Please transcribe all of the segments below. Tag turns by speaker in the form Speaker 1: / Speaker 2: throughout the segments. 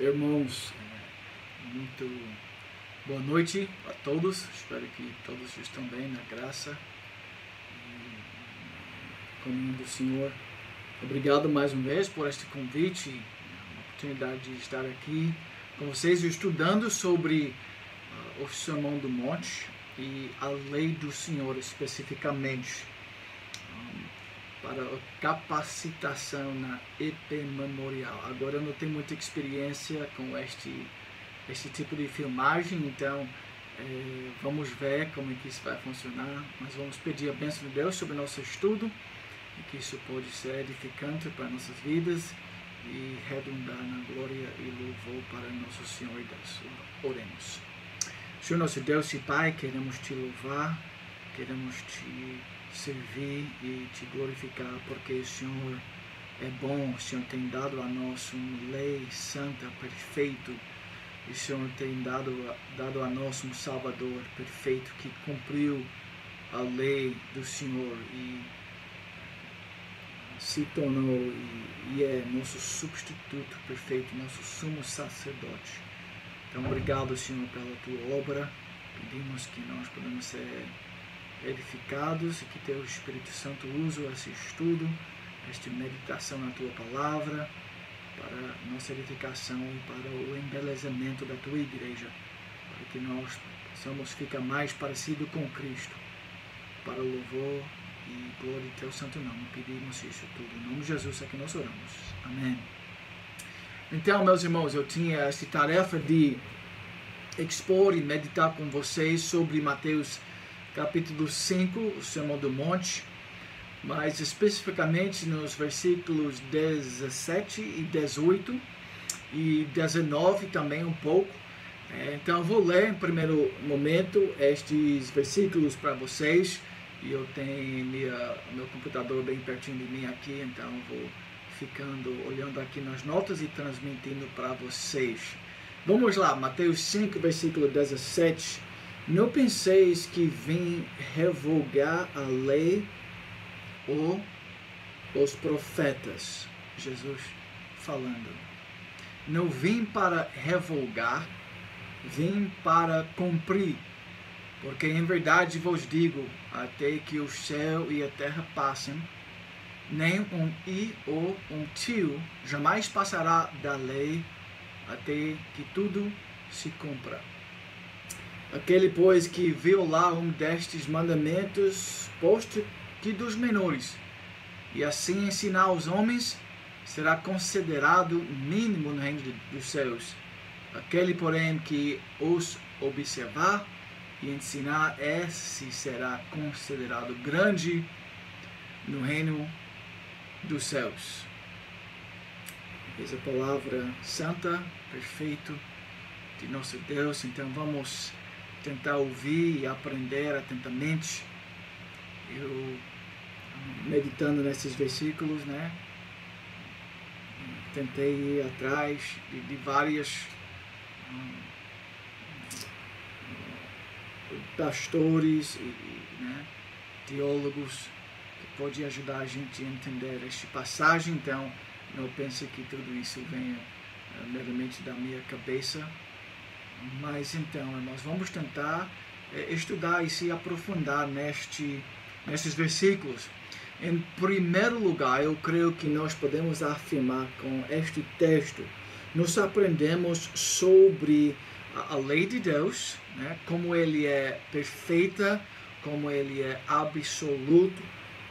Speaker 1: Irmãos, muito boa noite a todos. Espero que todos estão bem na graça e comunhão do Senhor. Obrigado mais uma vez por este convite, a oportunidade de estar aqui com vocês estudando sobre o Sermão do Monte e a lei do Senhor especificamente, para a capacitação na EP Memorial. Agora eu não tenho muita experiência com este tipo de filmagem, então vamos ver como é que isso vai funcionar, mas vamos pedir a bênção de Deus sobre o nosso estudo e que isso pode ser edificante para nossas vidas e redundar na glória e louvor para nosso Senhor e Deus. Oremos. Senhor nosso Deus e Pai, queremos te louvar, queremos te servir e te glorificar, porque o Senhor é bom. O Senhor tem dado a nós uma lei santa, perfeito. O Senhor tem dado a nós um Salvador perfeito que cumpriu a lei do Senhor e se tornou e é nosso substituto perfeito, nosso sumo sacerdote. Então, obrigado, Senhor, pela tua obra. Pedimos que nós podemos ser edificados e que teu Espírito Santo use esse estudo, esta meditação na tua palavra, para nossa edificação e para o embelezamento da tua igreja, para que nós possamos ficar mais parecidos com Cristo, para o louvor e glória de teu santo nome. Pedimos isso tudo. Em nome de Jesus é que nós oramos. Amém. Então, meus irmãos, eu tinha essa tarefa de expor e meditar com vocês sobre Mateus capítulo 5, o Sermão do Monte, mas especificamente nos versículos 17 e 18 e 19 também um pouco. Então eu vou ler em primeiro momento estes versículos para vocês, e eu tenho meu computador bem pertinho de mim aqui, então eu vou ficando olhando aqui nas notas e transmitindo para vocês. Vamos lá, Mateus 5, versículo 17. Não penseis que vim revogar a lei ou os profetas. Jesus falando. Não vim para revogar, vim para cumprir. Porque em verdade vos digo, até que o céu e a terra passem, nem um i ou um tio jamais passará da lei, até que tudo se cumpra. Aquele, pois, que violar um destes mandamentos, posto que dos menores, e assim ensinar aos homens, será considerado mínimo no reino dos céus. Aquele, porém, que os observar e ensinar, esse será considerado grande no reino dos céus. Essa palavra santa, perfeito de nosso Deus. Então vamos tentar ouvir e aprender atentamente. Eu, meditando nesses versículos, tentei ir atrás de várias pastores e teólogos que podem ajudar a gente a entender esta passagem. Então não pense que tudo isso venha meramente da minha cabeça. Mas então, nós vamos tentar estudar e se aprofundar nesses versículos. Em primeiro lugar, eu creio que nós podemos afirmar com este texto, nós aprendemos sobre a lei de Deus, como ele é perfeita, como ele é absoluto,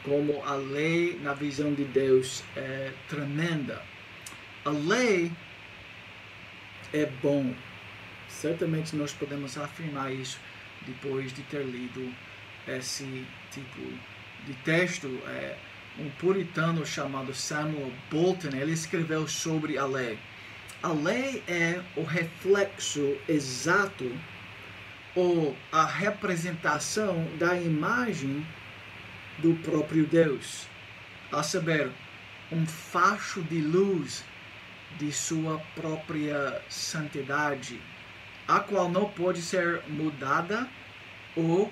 Speaker 1: como a lei na visão de Deus é tremenda. A lei é bom. Certamente nós podemos afirmar isso depois de ter lido esse tipo de texto. Um puritano chamado Samuel Bolton, ele escreveu sobre a lei. A lei é o reflexo exato ou a representação da imagem do próprio Deus, a saber, um facho de luz de sua própria santidade, a qual não pode ser mudada ou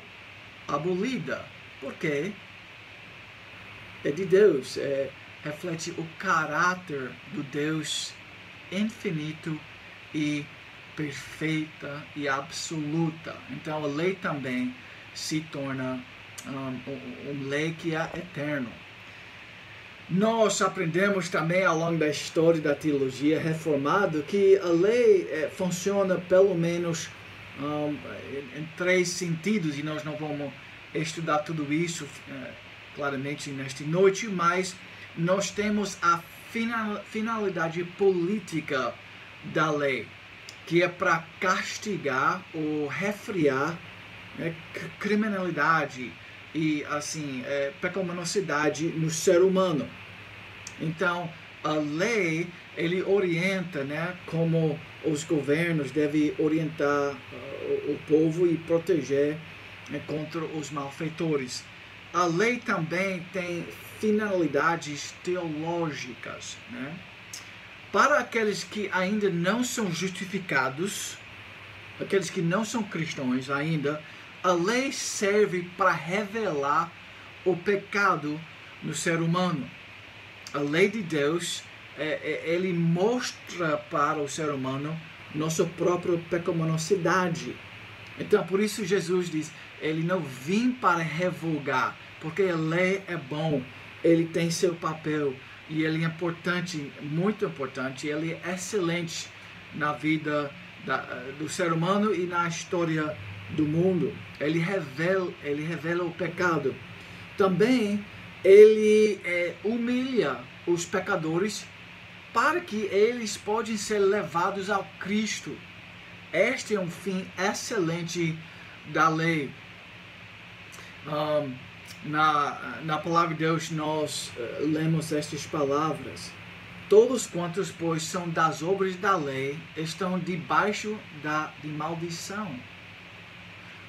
Speaker 1: abolida, porque é de Deus, reflete o caráter do Deus infinito e perfeita e absoluta. Então a lei também se torna uma lei que é eterna. Nós aprendemos também ao longo da história da teologia reformada que a lei funciona pelo menos em 3 sentidos, e nós não vamos estudar tudo isso claramente nesta noite, mas nós temos a finalidade política da lei, que é para castigar ou refrear criminalidade e assim pecaminosidade no ser humano. Então a lei ele orienta, como os governos devem orientar o povo e proteger contra os malfeitores. A lei também tem finalidades teológicas, Para aqueles que ainda não são justificados, aqueles que não são cristãos ainda, a lei serve para revelar o pecado no ser humano. A lei de Deus, ele mostra para o ser humano nossa própria pecaminosidade. Então, por isso Jesus diz, ele não vim para revogar, porque a lei é bom, ele tem seu papel, e ele é importante, muito importante, ele é excelente na vida do ser humano e na história do mundo. Ele revela o pecado. Também ele humilha os pecadores para que eles possam ser levados ao Cristo. Este é um fim excelente da lei. Na palavra de Deus nós lemos estas palavras: todos quantos, pois, são das obras da lei, estão debaixo de maldição.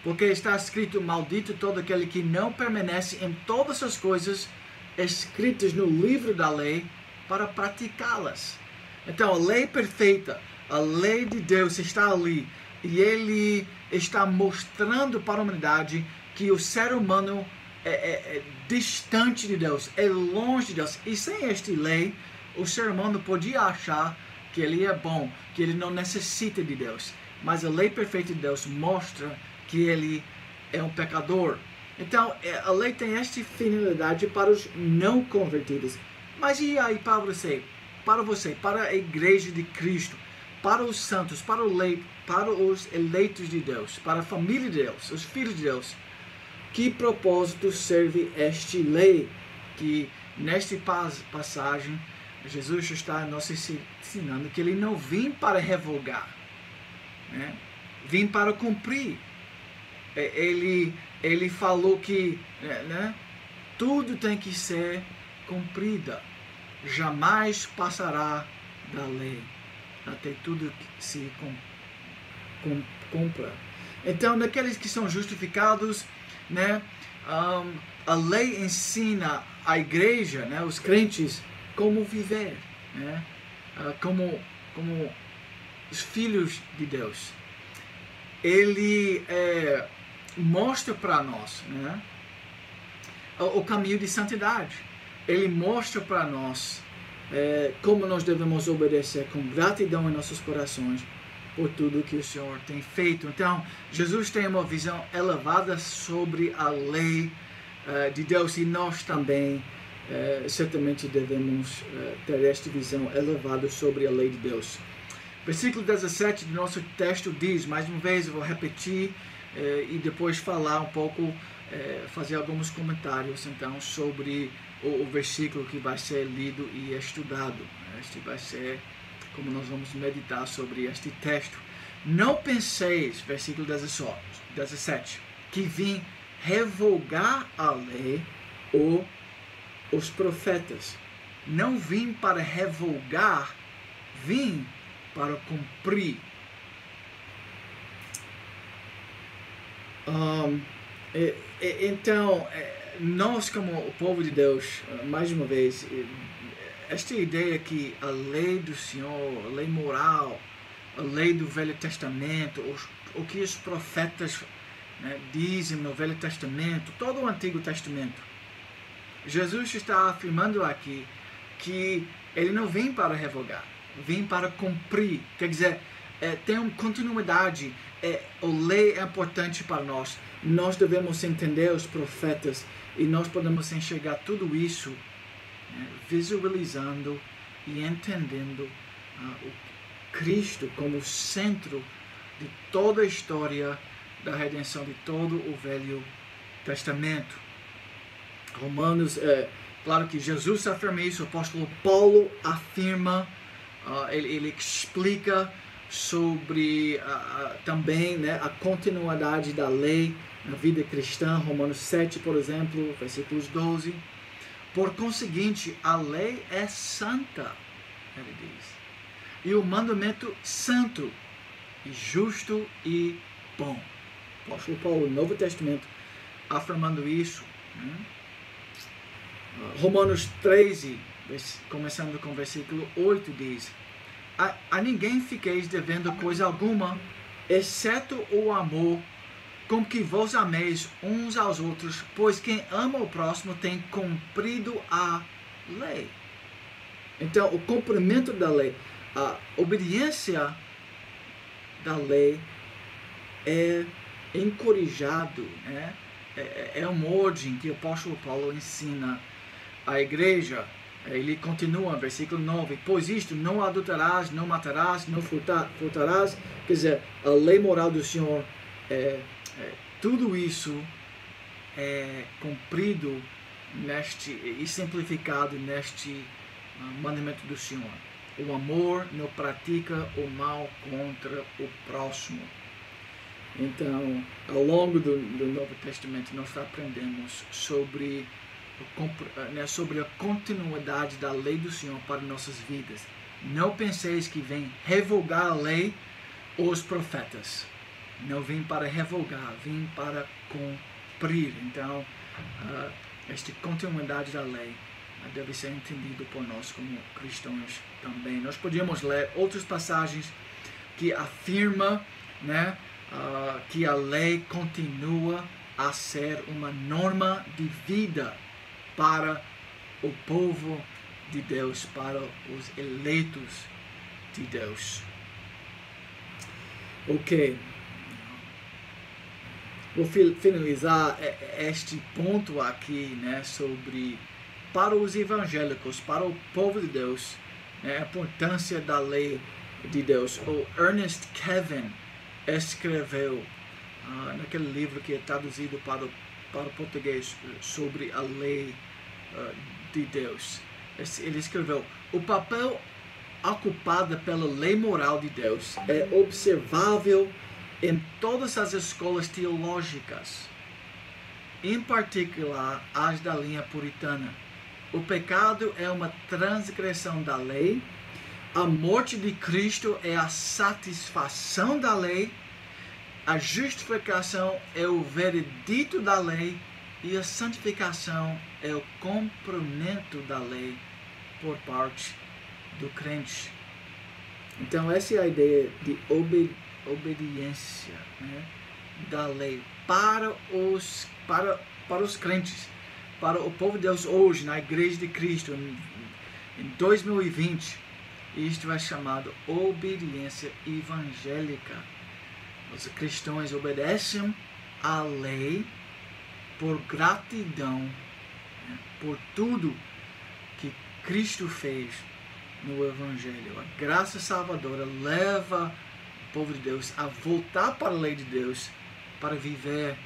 Speaker 1: Porque está escrito, maldito todo aquele que não permanece em todas as coisas escritas no livro da lei para praticá-las. Então a lei perfeita, a lei de Deus está ali, e ele está mostrando para a humanidade que o ser humano é distante de Deus, é longe de Deus. E sem esta lei, o ser humano podia achar que ele é bom, que ele não necessita de Deus. Mas a lei perfeita de Deus mostra que ele é um pecador. Então, a lei tem esta finalidade para os não convertidos. Mas e aí para você, para a igreja de Cristo, para os santos, para os eleitos de Deus, para a família de Deus, os filhos de Deus? Que propósito serve esta lei? Que nesta passagem, Jesus está nos ensinando que ele não vem para revogar, vem para cumprir. Ele falou que tudo tem que ser cumprida, jamais passará da lei, até tudo se cumpra. Então, naqueles que são justificados, a lei ensina a igreja, os crentes, como viver, como os filhos de Deus. Ele mostra para nós o caminho de santidade. Ele mostra para nós como nós devemos obedecer com gratidão em nossos corações por tudo que o Senhor tem feito. Então, Jesus tem uma visão elevada sobre a lei de Deus, e nós também certamente devemos ter esta visão elevada sobre a lei de Deus. Versículo 17 do nosso texto diz, mais uma vez eu vou repetir e depois falar um pouco, fazer alguns comentários então sobre o versículo que vai ser lido e estudado. Este vai ser como nós vamos meditar sobre este texto. Não penseis, versículo 17, que vim revogar a lei ou os profetas. Não vim para revogar, vim para cumprir. Então, nós como o povo de Deus, mais uma vez, esta ideia que a lei do Senhor, a lei moral, a lei do Velho Testamento, o que os profetas dizem no Velho Testamento, todo o Antigo Testamento, Jesus está afirmando aqui que ele não vem para revogar, vem para cumprir. Quer dizer, tem uma continuidade. A lei é importante para nós. Nós devemos entender os profetas e nós podemos enxergar tudo isso, né, visualizando e entendendo o Cristo como centro de toda a história da redenção, de todo o Velho Testamento. Romanos, claro que Jesus afirma isso, o apóstolo Paulo afirma, ele explica sobre também, né, a continuidade da lei na vida cristã. Romanos 7, por exemplo, versículos 12. Por conseguinte, a lei é santa, ele diz, e o mandamento santo, e justo e bom. O apóstolo Paulo, no Novo Testamento, afirmando isso, né? Romanos 13, começando com o versículo 8, diz: a ninguém fiqueis devendo coisa alguma, exceto o amor, com que vos ameis uns aos outros, pois quem ama o próximo tem cumprido a lei. Então, o cumprimento da lei, a obediência da lei é encorajado, né? É uma ordem que o apóstolo Paulo ensina à igreja. Ele continua, versículo 9: pois isto, não adulterarás, não matarás, não furtarás. Quer dizer, a lei moral do Senhor, tudo isso é cumprido e simplificado neste mandamento do Senhor. O amor não pratica o mal contra o próximo. Então, ao longo do Novo Testamento, nós aprendemos sobre a continuidade da lei do Senhor para nossas vidas. Não penseis que vem revogar a lei ou os profetas. Não vim para revogar, vim para cumprir. Então, esta continuidade da lei deve ser entendido por nós como cristãos também. Nós podíamos ler outras passagens que afirmam, né, que a lei continua a ser uma norma de vida para o povo de Deus, para os eleitos de Deus. Ok. Vou finalizar este ponto aqui, né, sobre, para os evangélicos, para o povo de Deus, né, a importância da lei de Deus. O Ernest Kevin escreveu naquele livro que é traduzido para o português sobre a lei de Deus. Ele escreveu: o papel ocupado pela lei moral de Deus é observável em todas as escolas teológicas, em particular as da linha puritana. O pecado é uma transgressão da lei, a morte de Cristo é a satisfação da lei, a justificação é o veredito da lei e a santificação é o cumprimento da lei por parte do crente. Então, essa é a ideia de obediência, né, da lei para os crentes, para o povo de Deus hoje, na Igreja de Cristo, em 2020. Isto é chamado obediência evangélica. Os cristãos obedecem à lei por gratidão, né, por tudo que Cristo fez no Evangelho. A graça salvadora leva o povo de Deus a voltar para a lei de Deus, para viver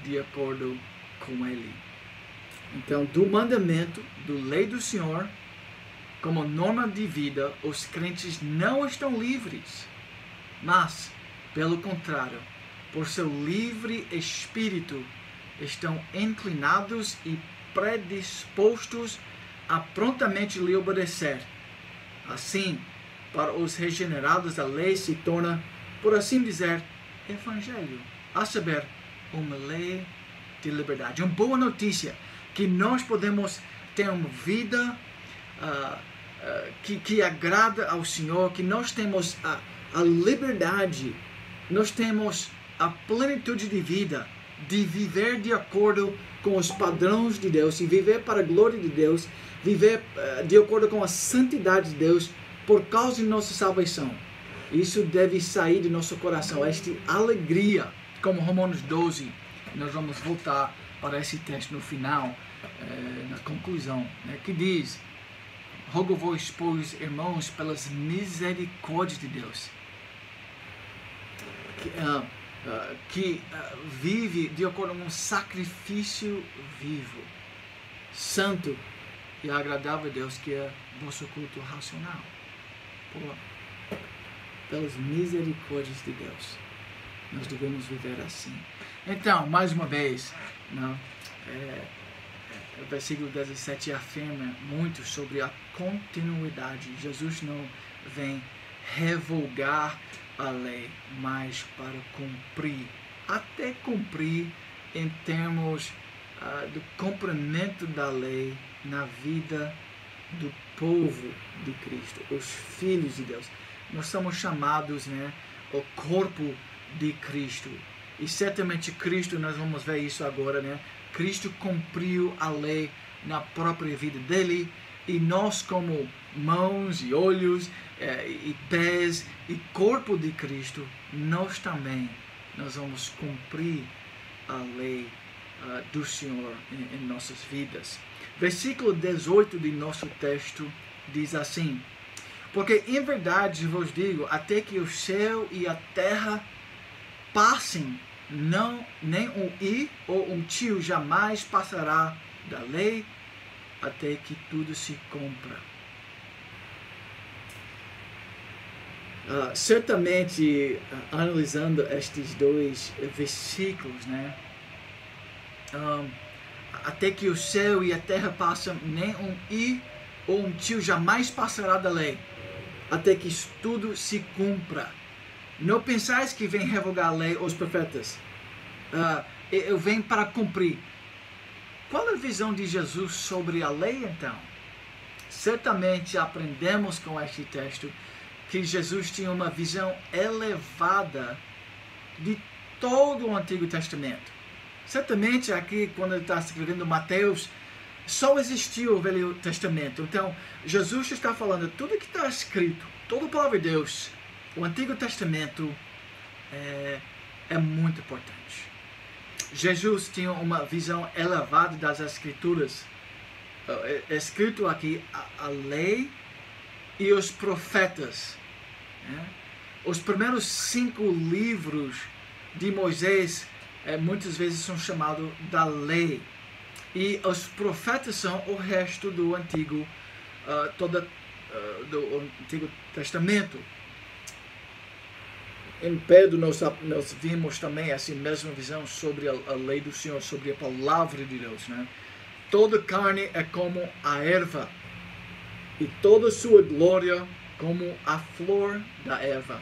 Speaker 1: de acordo com Ele. Então, do mandamento, do lei do Senhor, como norma de vida, os crentes não estão livres, mas, pelo contrário, por seu livre espírito, estão inclinados e predispostos a prontamente lhe obedecer. Assim, para os regenerados, a lei se torna, por assim dizer, evangelho, a saber, uma lei de liberdade. Uma boa notícia, que nós podemos ter uma vida que agrada ao Senhor, que nós temos a liberdade, nós temos a plenitude de vida, de viver de acordo com os padrões de Deus e viver para a glória de Deus, viver de acordo com a santidade de Deus por causa de nossa salvação. Isso deve sair do nosso coração, esta alegria, como Romanos 12. Nós vamos voltar para esse texto no final, na conclusão, né, que diz: rogo-vos, pois, irmãos, pelas misericórdias de Deus, que vive de acordo com um sacrifício vivo, santo e agradável a Deus, que é nosso culto racional. Pelas misericórdias de Deus, nós devemos viver assim. Então, mais uma vez, o versículo 17 afirma muito sobre a continuidade. Jesus não vem revogar a lei, mas para cumprir, até cumprir em termos do cumprimento da lei na vida do povo de Cristo, os filhos de Deus. Nós somos chamados, o corpo de Cristo. E certamente Cristo, nós vamos ver isso agora, Cristo cumpriu a lei na própria vida dele, e nós, como mãos e olhos e pés e corpo de Cristo, nós também vamos cumprir a lei do Senhor em nossas vidas. Versículo 18 de nosso texto diz assim: porque em verdade vos digo, até que o céu e a terra passem, nem um i ou um tio jamais passará da lei, até que tudo se cumpra. Certamente, analisando estes dois versículos, até que o céu e a terra passam, nem um i ou um tio jamais passará da lei, até que isso tudo se cumpra. Não pensais que vem revogar a lei ou os profetas. Eu venho para cumprir. Qual é a visão de Jesus sobre a lei, então? Certamente aprendemos com este texto que Jesus tinha uma visão elevada de todo o Antigo Testamento. Certamente aqui, quando ele está escrevendo Mateus, só existiu o Velho Testamento. Então, Jesus está falando tudo que está escrito, toda a palavra de Deus, o Antigo Testamento é muito importante. Jesus tinha uma visão elevada das Escrituras. É escrito aqui a lei e os profetas. Os primeiros 5 livros de Moisés muitas vezes são chamados da lei. E os profetas são o resto do Antigo, do Antigo Testamento. Em Pedro nós vimos também essa mesma visão sobre a lei do Senhor, sobre a palavra de Deus. Toda carne é como a erva, e toda sua glória como a flor da erva.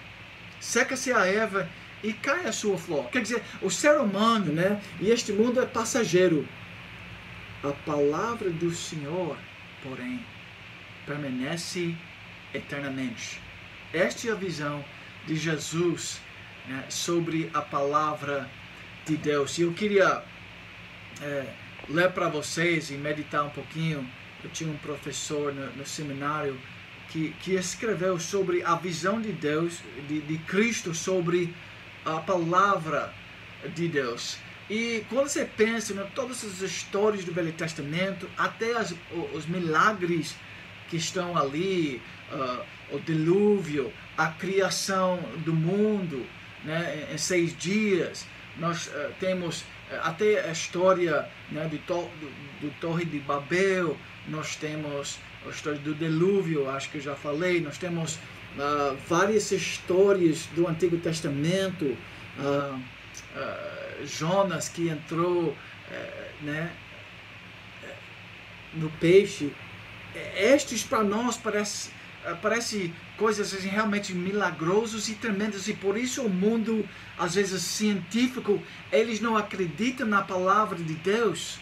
Speaker 1: Seca-se a erva e cai a sua flor. Quer dizer, o ser humano, e este mundo é passageiro. A palavra do Senhor, porém, permanece eternamente. Esta é a visão de Jesus sobre a palavra de Deus. E eu queria ler para vocês e meditar um pouquinho. Eu tinha um professor no seminário que escreveu sobre a visão de Deus, de Cristo, sobre a palavra de Deus. E quando você pensa em todas as histórias do Velho Testamento, até os milagres que estão ali, o dilúvio, a criação do mundo, em 6 dias, nós temos até a história do Torre de Babel, nós temos a história do dilúvio, acho que eu já falei, nós temos várias histórias do Antigo Testamento, Jonas que entrou no peixe. Estes para nós parece coisas assim, realmente milagrosas e tremendas, e por isso o mundo, às vezes científico, eles não acreditam na palavra de Deus,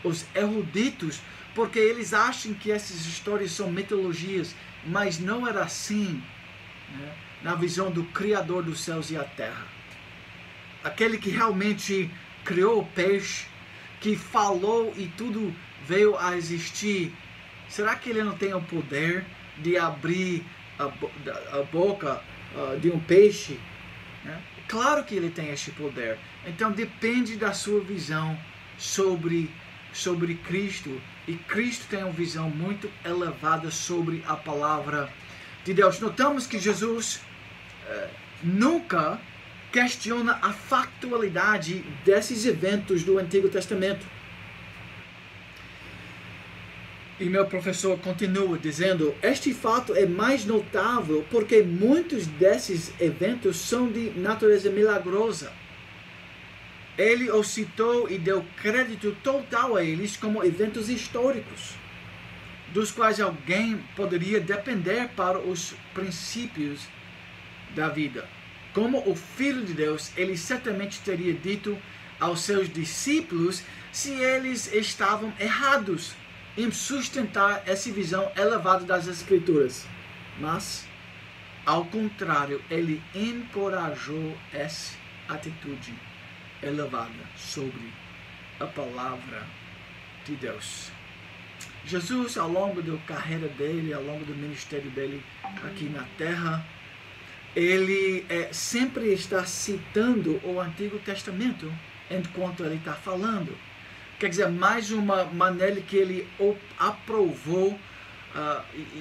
Speaker 1: os eruditos, porque eles acham que essas histórias são mitologias, mas não era assim, na visão do Criador dos céus e a terra. Aquele que realmente criou o peixe, que falou e tudo veio a existir. Será que ele não tem o poder de abrir a boca de um peixe, né? Claro que ele tem este poder. Então depende da sua visão sobre Cristo. E Cristo tem uma visão muito elevada sobre a palavra de Deus. Notamos que Jesus nunca questiona a factualidade desses eventos do Antigo Testamento. E meu professor continua dizendo: este fato é mais notável porque muitos desses eventos são de natureza milagrosa. Ele os citou e deu crédito total a eles como eventos históricos, dos quais alguém poderia depender para os princípios da vida. Como o Filho de Deus, ele certamente teria dito aos seus discípulos se eles estavam errados em sustentar essa visão elevada das Escrituras. Mas, ao contrário, ele encorajou essa atitude elevada sobre a palavra de Deus. Jesus, ao longo da carreira dele, ao longo do ministério dele aqui na terra, ele sempre está citando o Antigo Testamento enquanto ele está falando. Quer dizer, mais uma maneira que ele aprovou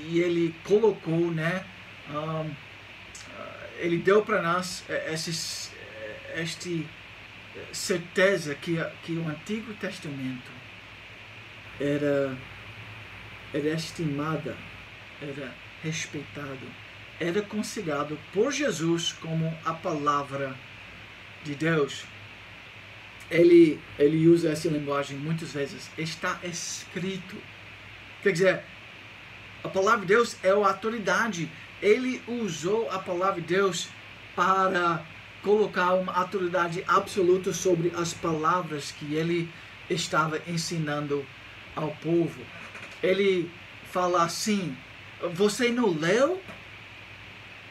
Speaker 1: e ele colocou, né? Ele deu para nós esta certeza que o Antigo Testamento era estimada, era respeitado, era considerado por Jesus como a palavra de Deus. Ele usa essa linguagem muitas vezes. Está escrito. Quer dizer, a palavra de Deus é a autoridade. Ele usou a palavra de Deus para colocar uma autoridade absoluta sobre as palavras que ele estava ensinando ao povo. Ele fala assim: você não leu?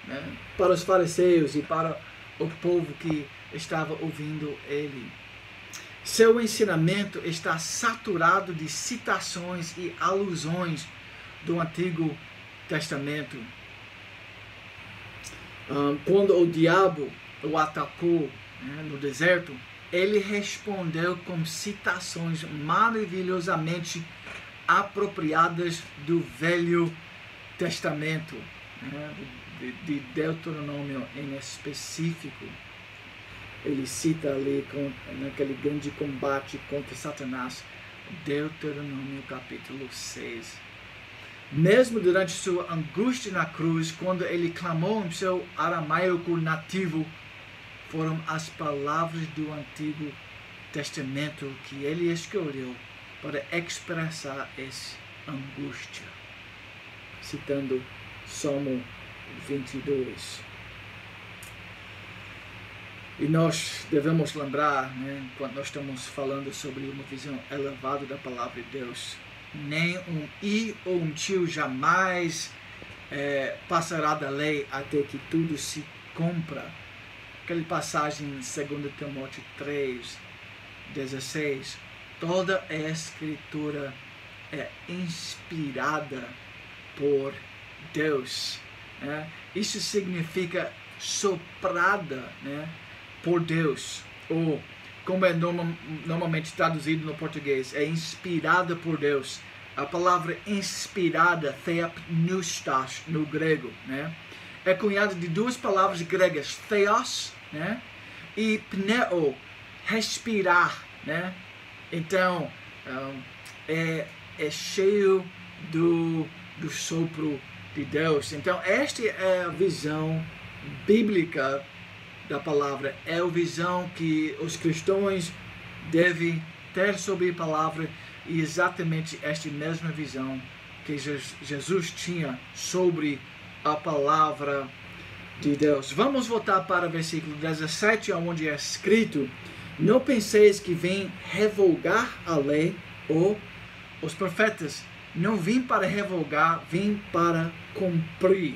Speaker 1: Né? Para os fariseus e para o povo que estava ouvindo ele. Seu ensinamento está saturado de citações e alusões do Antigo Testamento. Quando o diabo o atacou, né, no deserto, ele respondeu com citações maravilhosamente apropriadas do Velho Testamento, né, de Deuteronômio em específico. Ele cita ali naquele grande combate contra Satanás, Deuteronômio capítulo 6. Mesmo durante sua angústia na cruz, quando ele clamou em seu aramaico nativo, foram as palavras do Antigo Testamento que ele escolheu para expressar essa angústia. Citando Salmo 22. E nós devemos lembrar, né, quando nós estamos falando sobre uma visão elevada da palavra de Deus, nem um i ou um tio jamais passará da lei até que tudo se cumpra. Aquela passagem em 2 Timóteo 3:16, toda a escritura é inspirada por Deus. Né? Isso significa soprada, né, por Deus, ou como é normalmente traduzido no português, é inspirada por Deus. A palavra inspirada, theopneustos, no grego, né, é cunhada de duas palavras gregas, theos, né, e pneo, respirar, né. Então, é cheio do sopro de Deus. Então, esta é a visão bíblica da palavra, é a visão que os cristãos devem ter sobre a palavra, e exatamente esta mesma visão que Jesus tinha sobre a palavra de Deus. Vamos voltar para o versículo 17, onde é escrito: não penseis que vim revogar a lei ou os profetas. Não vim para revogar, vim para cumprir.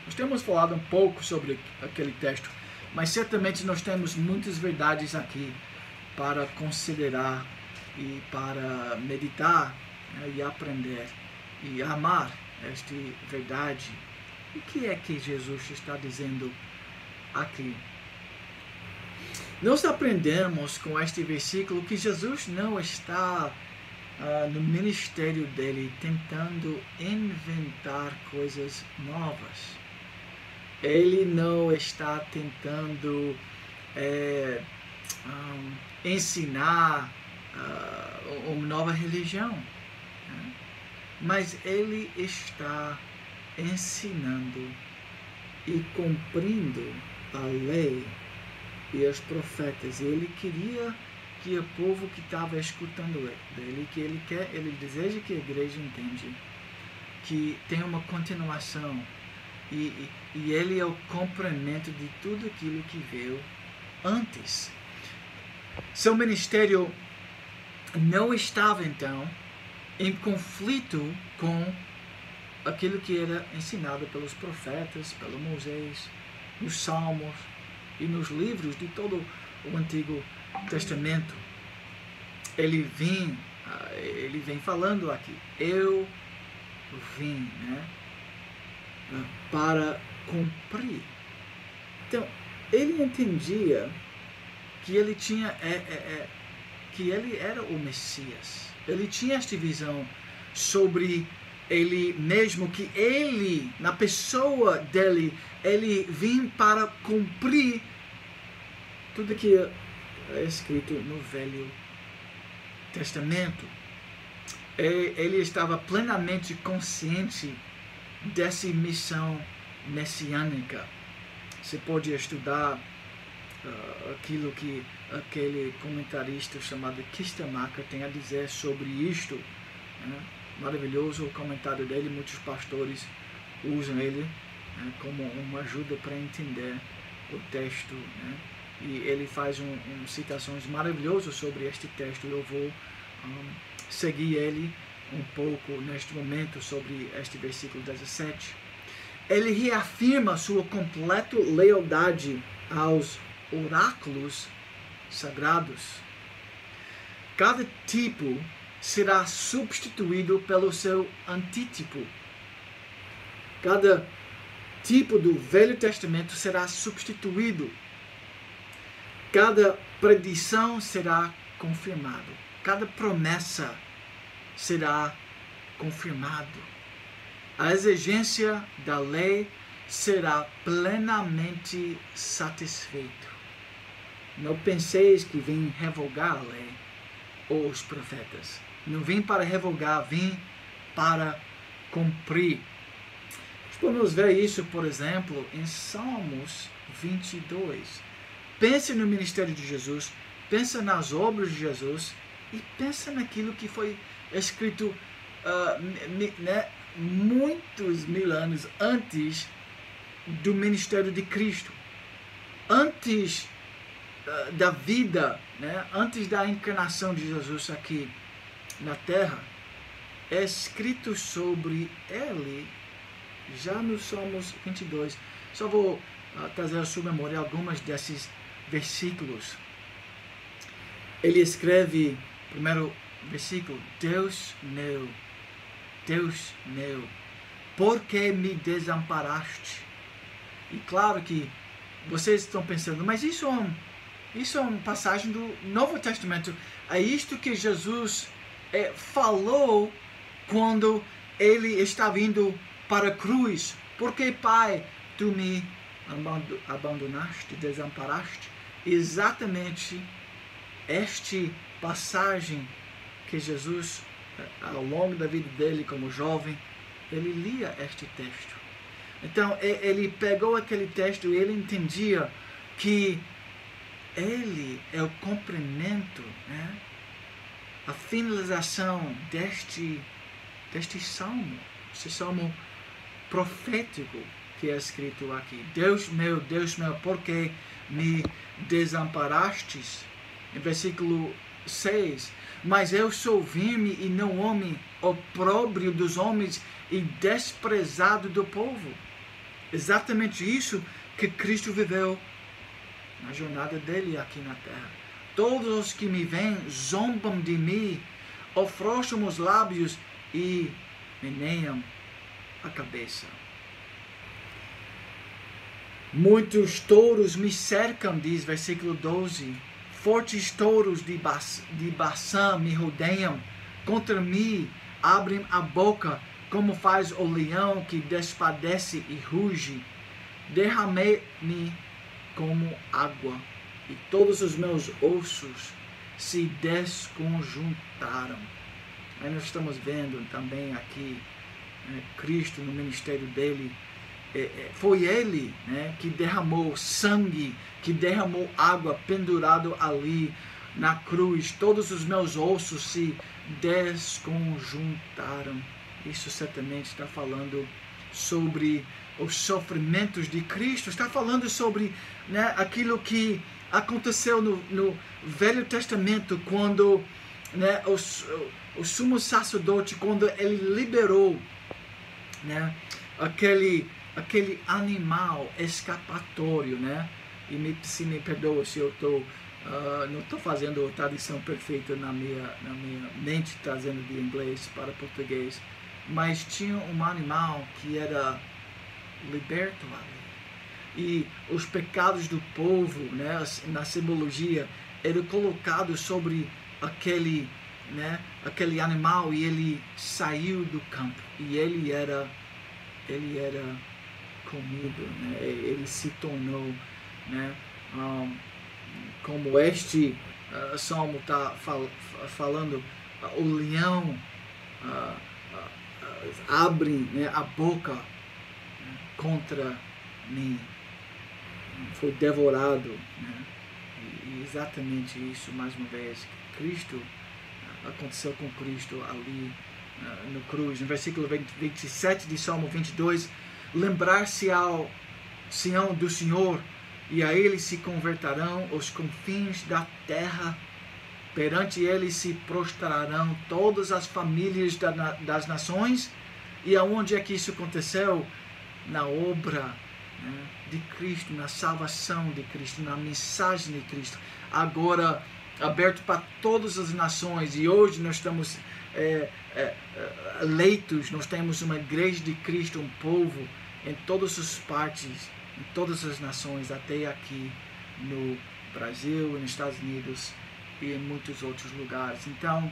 Speaker 1: Nós temos falado um pouco sobre aquele texto, mas certamente nós temos muitas verdades aqui para considerar e para meditar, né, e aprender e amar esta verdade O que é que Jesus está dizendo aqui? Nós aprendemos com este versículo que Jesus não está no ministério dele tentando inventar coisas novas. Ele não está tentando ensinar uma nova religião, né? Mas ele está ensinando e cumprindo a lei e os profetas. E ele queria que o povo que estava escutando ele, ele deseja que a igreja entenda que tem uma continuação e ele é o cumprimento de tudo aquilo que veio antes. Seu ministério não estava então em conflito com aquilo que era ensinado pelos profetas, pelo Moisés, nos Salmos e nos livros de todo o Antigo Testamento. Ele vem falando aqui, eu vim, né, para cumprir. Então, ele entendia que ele tinha que ele era o Messias. Ele tinha esta visão sobre ele mesmo, que ele, na pessoa dele, ele vinha para cumprir tudo que é escrito no Velho Testamento. Ele estava plenamente consciente dessa missão messiânica. Você pode estudar aquilo que aquele comentarista chamado Kistemaker tem a dizer sobre isto, né? Maravilhoso o comentário dele, muitos pastores usam ele, né, como uma ajuda para entender o texto, né? E ele faz citações maravilhosas sobre este texto. Eu vou seguir ele um pouco neste momento sobre este versículo 17. Ele reafirma sua completa lealdade aos oráculos sagrados. Cada tipo será substituído pelo seu antítipo. Cada tipo do Velho Testamento será substituído. Cada predição será confirmada. Cada promessa será confirmada. A exigência da lei será plenamente satisfeita. Não penseis que vim revogar a lei ou os profetas. Não vim para revogar, vim para cumprir. Podemos ver isso, por exemplo, em Salmos 22. Pense no ministério de Jesus, pensa nas obras de Jesus e pensa naquilo que foi escrito muitos mil anos antes do ministério de Cristo. Antes da vida, né, antes da encarnação de Jesus aqui na Terra, é escrito sobre ele já no Salmos 22. Só vou trazer à sua memória algumas desses versículos. Ele escreve, primeiro versículo, Deus meu, por que me desamparaste? E claro que vocês estão pensando, mas isso é uma passagem do Novo Testamento. É isto que Jesus falou quando ele estava indo para a cruz. Porque, Pai, tu me abandonaste, desamparaste? Exatamente esta passagem que Jesus, ao longo da vida dele como jovem, ele lia este texto. Então, ele pegou aquele texto e ele entendia que ele é o cumprimento, né, a finalização deste salmo, esse salmo profético que é escrito aqui. Deus meu, por que me desamparastes? Em versículo 6, mas eu sou verme e não homem, opróbrio dos homens e desprezado do povo. Exatamente isso que Cristo viveu na jornada dele aqui na terra. Todos os que me veem zombam de mim, afrouxam os lábios e meneiam a cabeça. Muitos touros me cercam, diz versículo 12. Fortes touros de Baçã me rodeiam. Contra mim abrem a boca, como faz o leão que despadece e ruge. Derramei-me como água, e todos os meus ossos se desconjuntaram. Aí nós estamos vendo também aqui Cristo no ministério dele. Foi ele, né, que derramou sangue, que derramou água pendurado ali na cruz. Todos os meus ossos se desconjuntaram. Isso certamente está falando sobre os sofrimentos de Cristo, está falando sobre, né, aquilo que aconteceu no Velho Testamento, quando, né, o sumo sacerdote, quando ele liberou, né, aquele animal escapatório, né? E se me perdoa se eu não estou fazendo a tradução perfeita na minha mente, trazendo de inglês para português, mas tinha um animal que era liberto ali. E os pecados do povo, né, na simbologia, eram colocados sobre aquele animal, e ele saiu do campo e ele era comido, né? Ele se tornou, né, como este salmo está falando, o leão abre, né, a boca, né, contra mim, foi devorado, né? E exatamente isso, mais uma vez, Cristo, aconteceu com Cristo ali no cruz. No versículo 27 de Salmo 22, lembrar-se ao Sião do Senhor, e a ele se converterão os confins da terra. Perante ele se prostrarão todas as famílias das nações. E aonde é que isso aconteceu? Na obra, né, de Cristo, na salvação de Cristo, na mensagem de Cristo. Agora aberto para todas as nações. E hoje nós estamos eleitos, nós temos uma igreja de Cristo, um povo em todas as partes, em todas as nações, até aqui no Brasil, nos Estados Unidos e em muitos outros lugares. Então,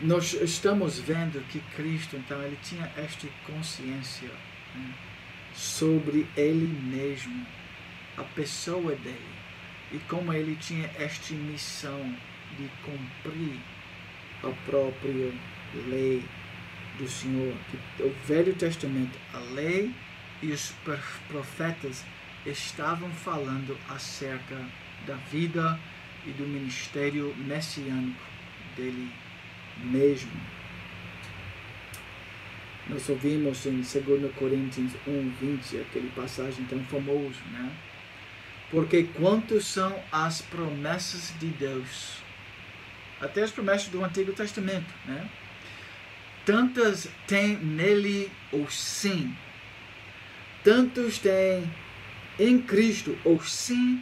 Speaker 1: nós estamos vendo que Cristo, então, ele tinha esta consciência, né, sobre ele mesmo, a pessoa dele, e como ele tinha esta missão de cumprir a própria lei do Senhor. Que o Velho Testamento, a lei e os profetas estavam falando acerca da vida e do ministério messiânico dele mesmo. Nós ouvimos em 2 Coríntios 1:20, aquele passagem tão famoso, né? Porque quantas são as promessas de Deus, até as promessas do Antigo Testamento, né? Tantas tem nele o sim, tantos tem em Cristo o sim,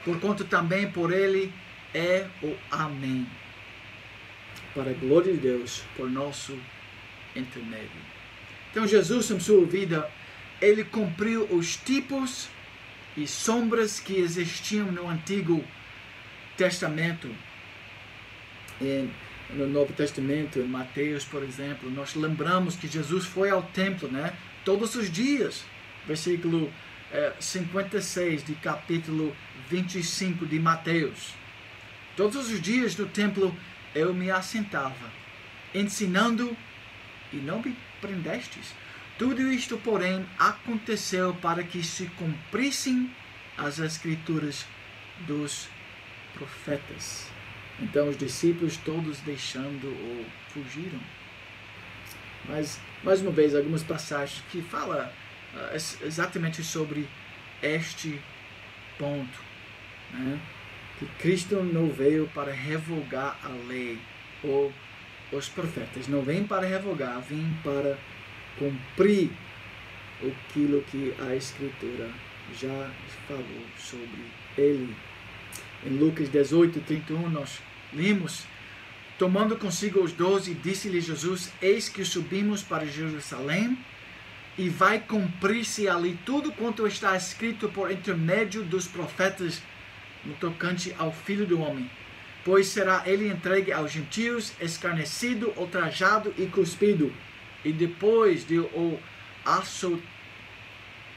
Speaker 1: porquanto também por ele é o amém, para a glória de Deus, por nosso intermédio. Então Jesus, em sua vida, ele cumpriu os tipos e sombras que existiam no Antigo Testamento. No Novo Testamento, em Mateus, por exemplo, nós lembramos que Jesus foi ao templo, né, todos os dias. Versículo 56 de capítulo 25 de Mateus. Todos os dias no templo eu me assentava, ensinando, e não me prendestes. Tudo isto, porém, aconteceu para que se cumprissem as escrituras dos profetas. Então os discípulos todos deixando-o fugiram. Mas, mais uma vez, algumas passagens que falam exatamente sobre este ponto, né? Que Cristo não veio para revogar a lei ou os profetas. Não vem para revogar, vem para cumprir aquilo que a Escritura já falou sobre ele. Em Lucas 18:31 nós lemos Tomando consigo os 12, disse-lhe Jesus: eis que subimos para Jerusalém, e vai cumprir-se ali tudo quanto está escrito por intermédio dos profetas no tocante ao Filho do Homem. Pois será ele entregue aos gentios, escarnecido, ultrajado e cuspido, e depois de o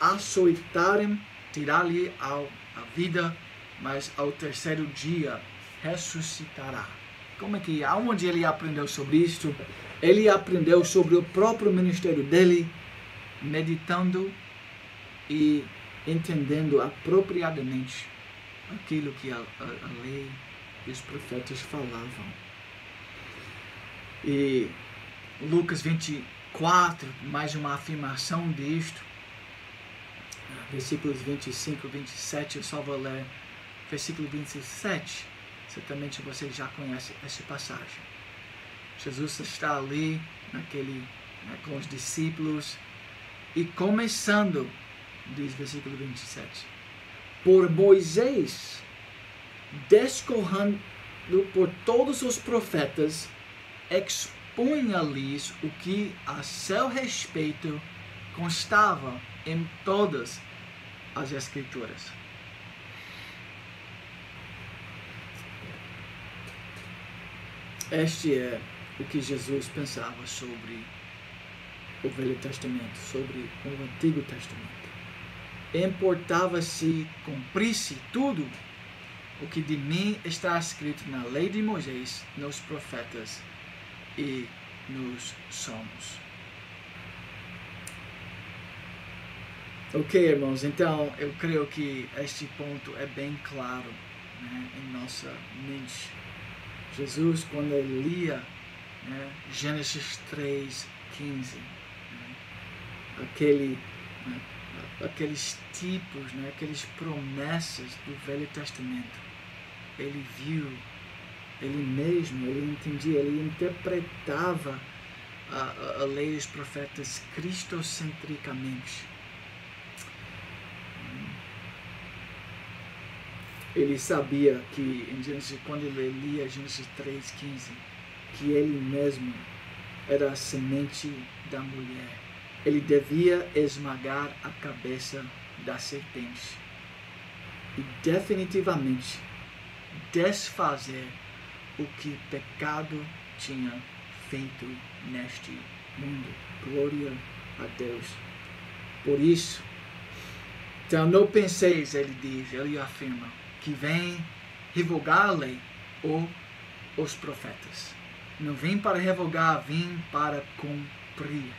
Speaker 1: açoitarem, tirar-lhe a vida, mas ao terceiro dia ressuscitará. Como é que, aonde ele aprendeu sobre isto? Ele aprendeu sobre o próprio ministério dele, meditando e entendendo apropriadamente aquilo que a lei e os profetas falavam. E Lucas 24, mais uma afirmação disto, versículos 25 e 27, eu só vou ler versículo 27, certamente você já conhece essa passagem. Jesus está ali, com os discípulos, e começando, diz versículo 27, por Moisés, descorrendo por todos os profetas, expunha-lhes o que a seu respeito constava em todas as Escrituras. Este é o que Jesus pensava sobre o Velho Testamento, sobre o Antigo Testamento. Importava-se cumprisse tudo o que de mim está escrito na lei de Moisés, nos profetas e nos Salmos. Ok, irmãos, então eu creio que este ponto é bem claro, né, em nossa mente. Jesus, quando ele lia, né, Gênesis 3:15, né, aqueles tipos, né, aquelas promessas do Velho Testamento, ele viu, ele entendia, ele interpretava a lei dos profetas cristocentricamente. Ele sabia que, em Gênesis, quando ele lia Gênesis 3:15, que ele mesmo era a semente da mulher. Ele devia esmagar a cabeça da serpente e definitivamente desfazer o que o pecado tinha feito neste mundo. Glória a Deus. Por isso, então não penseis, ele afirma, que vem revogar a lei ou os profetas. Não vim para revogar, vim para cumprir.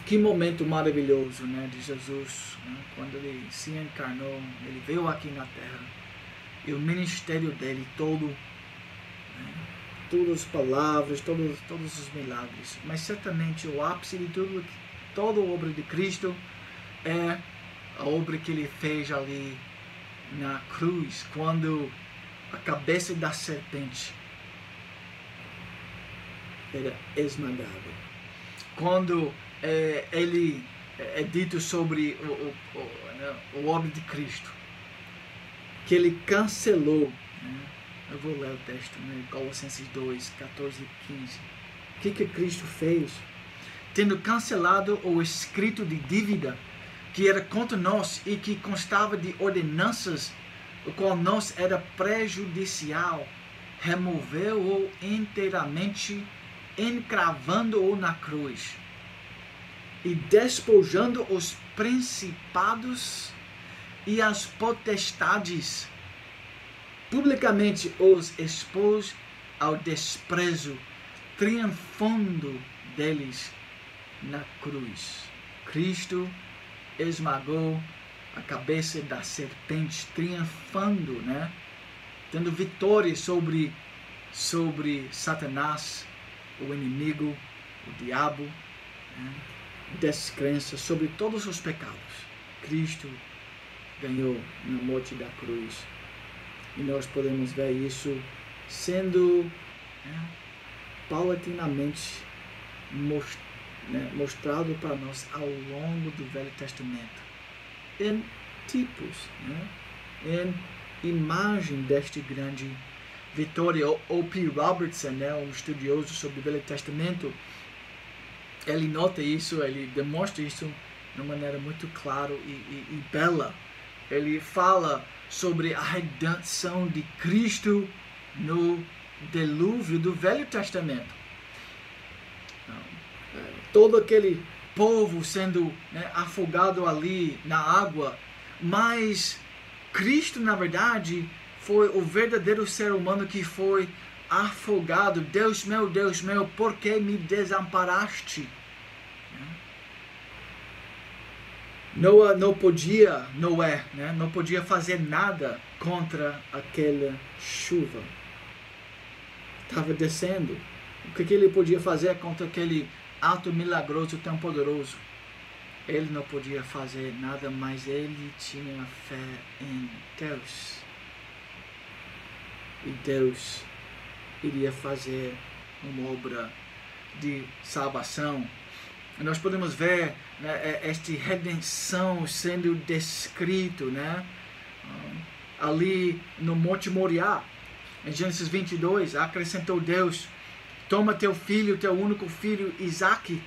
Speaker 1: Que momento maravilhoso, né, de Jesus, né, quando ele se encarnou, ele veio aqui na terra, e o ministério dele todo, né, todas as palavras, todos os milagres, mas certamente o ápice de toda a obra de Cristo é a obra que ele fez ali na cruz, quando a cabeça da serpente era esmagada. Quando ele é dito sobre o obra de Cristo, que ele cancelou, né? Eu vou ler o texto, né? Colossenses 2, 14 e 15. O que Cristo fez? Tendo cancelado o escrito de dívida que era contra nós e que constava de ordenanças, o qual nos era prejudicial, removeu-o inteiramente, encravando-o na cruz, e despojando os principados e as potestades, publicamente os expôs ao desprezo, triunfando deles na cruz. Cristo esmagou a cabeça da serpente, triunfando, né? Tendo vitória sobre Satanás, o inimigo, o diabo, né? Descrença, sobre todos os pecados. Cristo ganhou na morte da cruz. E nós podemos ver isso sendo, né, paulatinamente mostrado para nós ao longo do Velho Testamento, em tipos, né, em imagem desta grande vitória. O P. Robertson, né, um estudioso sobre o Velho Testamento, ele nota isso, ele demonstra isso de uma maneira muito clara e bela. Ele fala sobre a redenção de Cristo no dilúvio do Velho Testamento. Todo aquele povo sendo, né, afogado ali na água, mas Cristo, na verdade, foi o verdadeiro ser humano que foi afogado. Deus meu, por que me desamparaste? Noé não podia fazer nada contra aquela chuva. Estava descendo. O que ele podia fazer contra aquele ato milagroso tão poderoso? Ele não podia fazer nada, mas ele tinha fé em Deus. E Deus iria fazer uma obra de salvação. Nós podemos ver, né, esta redenção sendo descrito, né, ali no Monte Moriá. Em Gênesis 22, acrescentou Deus: toma teu filho, teu único filho, Isaque,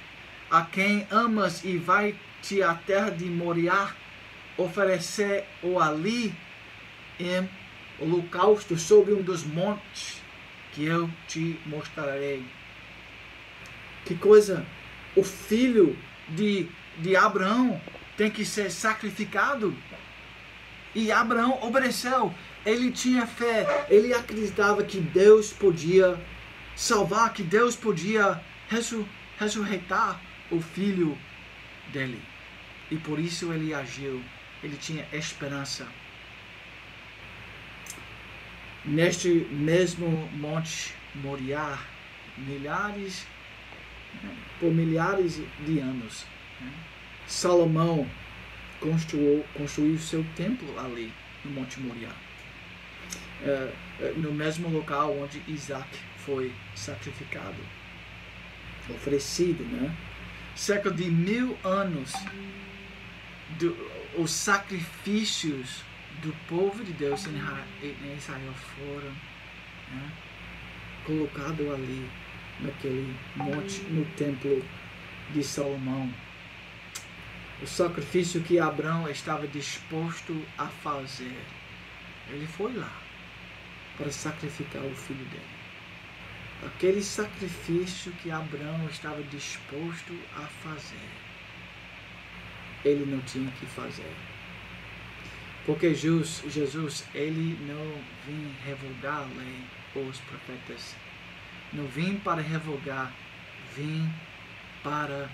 Speaker 1: a quem amas, e vai-te à terra de Moriá, oferecer-o ali em holocausto sobre um dos montes que eu te mostrarei. Que coisa! O filho de Abraão tem que ser sacrificado. E Abraão obedeceu. Ele tinha fé. Ele acreditava que Deus podia salvar, que Deus podia ressuscitar o filho dele. E por isso ele agiu. Ele tinha esperança. Neste mesmo Monte Moriá, por milhares de anos, Salomão construiu seu templo ali no Monte Moriá, no mesmo local onde Isaac foi sacrificado, oferecido, né? Cerca de 1000 anos, os sacrifícios do povo de Deus em Israel foram, né, colocados ali naquele monte, no templo de Salomão. O sacrifício que Abraão estava disposto a fazer, ele foi lá para sacrificar o filho dele. Aquele sacrifício que Abraão estava disposto a fazer, ele não tinha que fazer. Porque Jesus, ele não vinha revogar a lei ou os profetas. Não vim para revogar, vim para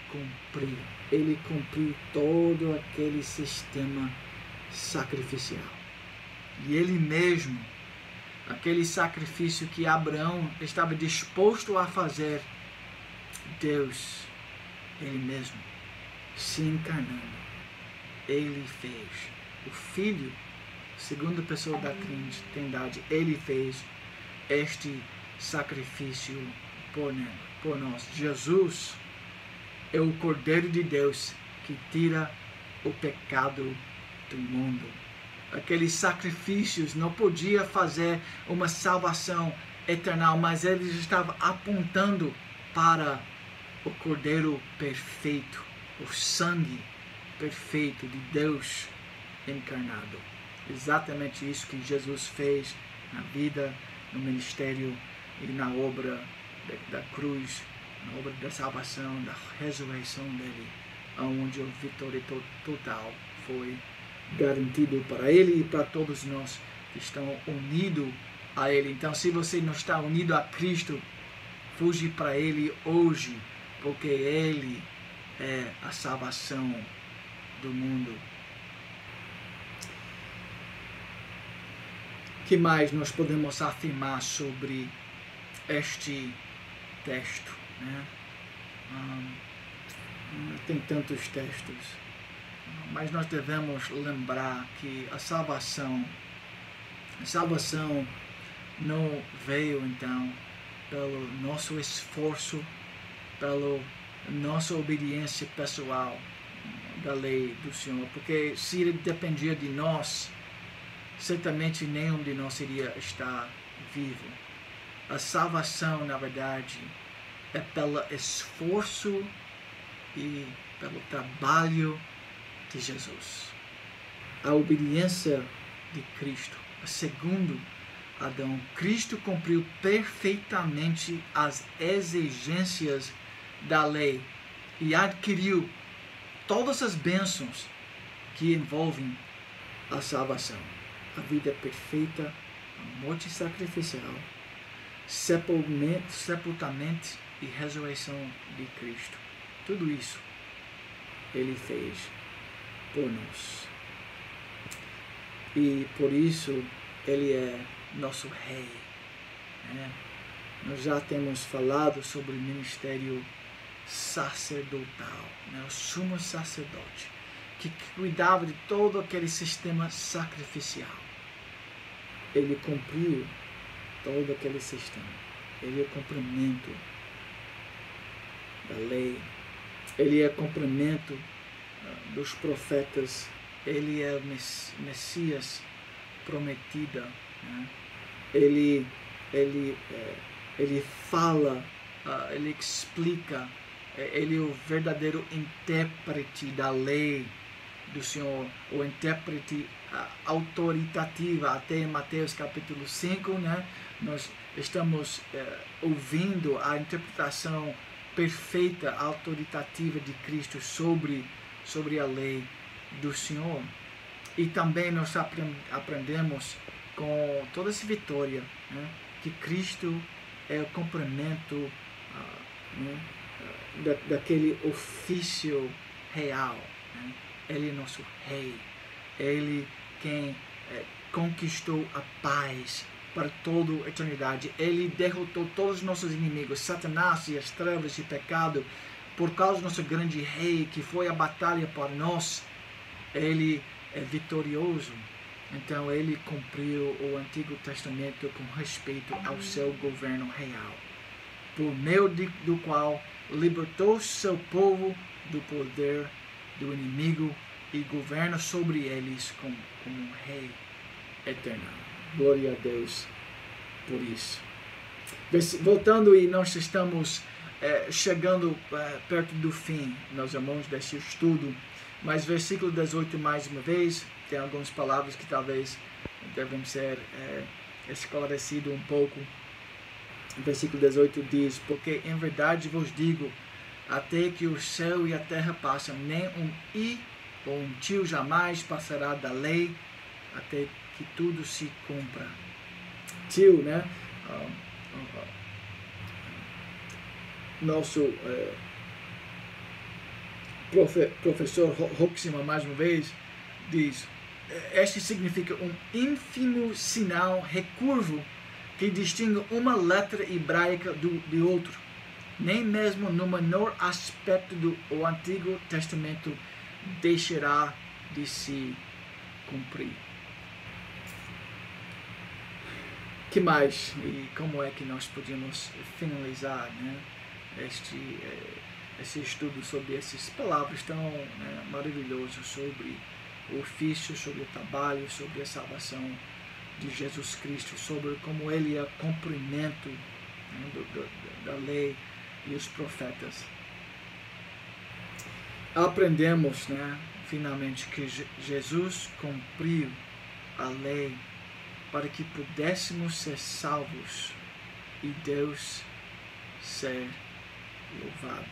Speaker 1: cumprir. Ele cumpriu todo aquele sistema sacrificial. E ele mesmo, aquele sacrifício que Abraão estava disposto a fazer, Deus, ele mesmo, se encarnando, ele fez. O Filho, segunda pessoa da Trindade, ele fez este sacrifício por nós. Jesus é o Cordeiro de Deus que tira o pecado do mundo. Aqueles sacrifícios não podia fazer uma salvação eterna, mas eles estavam apontando para o Cordeiro perfeito, o sangue perfeito de Deus encarnado. Exatamente isso que Jesus fez na vida, no ministério e na obra da cruz, na obra da salvação, da ressurreição dele, onde a vitória total foi garantido para ele e para todos nós que estão unidos a ele. Então, se você não está unido a Cristo, fuja para ele hoje, porque ele é a salvação do mundo. O que mais nós podemos afirmar sobre este texto, né? Tem tantos textos, mas nós devemos lembrar que a salvação não veio então pelo nosso esforço, pela nossa obediência pessoal da lei do Senhor, porque se ele dependia de nós, certamente nenhum de nós iria estar vivo. A salvação, na verdade, é pelo esforço e pelo trabalho de Jesus. A obediência de Cristo. Segundo Adão, Cristo cumpriu perfeitamente as exigências da lei e adquiriu todas as bênçãos que envolvem a salvação. A vida perfeita, a morte sacrificial, sepultamento e ressurreição de Cristo. Tudo isso Ele fez por nós. E por isso Ele é nosso Rei. Nós já temos falado sobre o ministério sacerdotal, o sumo sacerdote, que cuidava de todo aquele sistema sacrificial. Ele cumpriu todo aquele sistema. Ele é o cumprimento da lei. Ele é o cumprimento dos profetas. Ele é o Messias prometida. Ele fala, ele explica. Ele é o verdadeiro intérprete da lei do Senhor, o intérprete autoritativa. Até em Mateus capítulo 5, nós estamos ouvindo a interpretação perfeita, autoritativa de Cristo sobre a lei do Senhor. E também nós aprendemos com toda essa vitória, que Cristo é o cumprimento daquele ofício real. Ele é nosso Rei. Ele quem conquistou a paz para toda a eternidade. Ele derrotou todos os nossos inimigos, Satanás e as trevas e o pecado, por causa do nosso grande Rei, que foi a batalha para nós. Ele é vitorioso. Então ele cumpriu o Antigo Testamento com respeito ao seu governo real, por meio do qual libertou seu povo do poder do inimigo e governa sobre eles como um Rei eterno. Glória a Deus por isso. Voltando, e nós estamos chegando perto do fim, meus irmãos, desse estudo, mas versículo 18 mais uma vez, tem algumas palavras que talvez devem ser esclarecidas um pouco. Versículo 18 diz: porque em verdade vos digo, até que o céu e a terra passam, nem um i ou um tio jamais passará da lei, até que tudo se cumpra. Tio, nosso professor Hoxima, mais uma vez, diz: este significa um ínfimo sinal recurvo que distingue uma letra hebraica de outro. Nem mesmo no menor aspecto do Antigo Testamento deixará de se cumprir. Que mais? E como é que nós podemos finalizar esse estudo sobre essas palavras tão maravilhosas sobre o ofício, sobre o trabalho, sobre a salvação de Jesus Cristo, sobre como Ele é o cumprimento da lei e os profetas. Aprendemos, finalmente, que Jesus cumpriu a lei para que pudéssemos ser salvos e Deus ser louvado.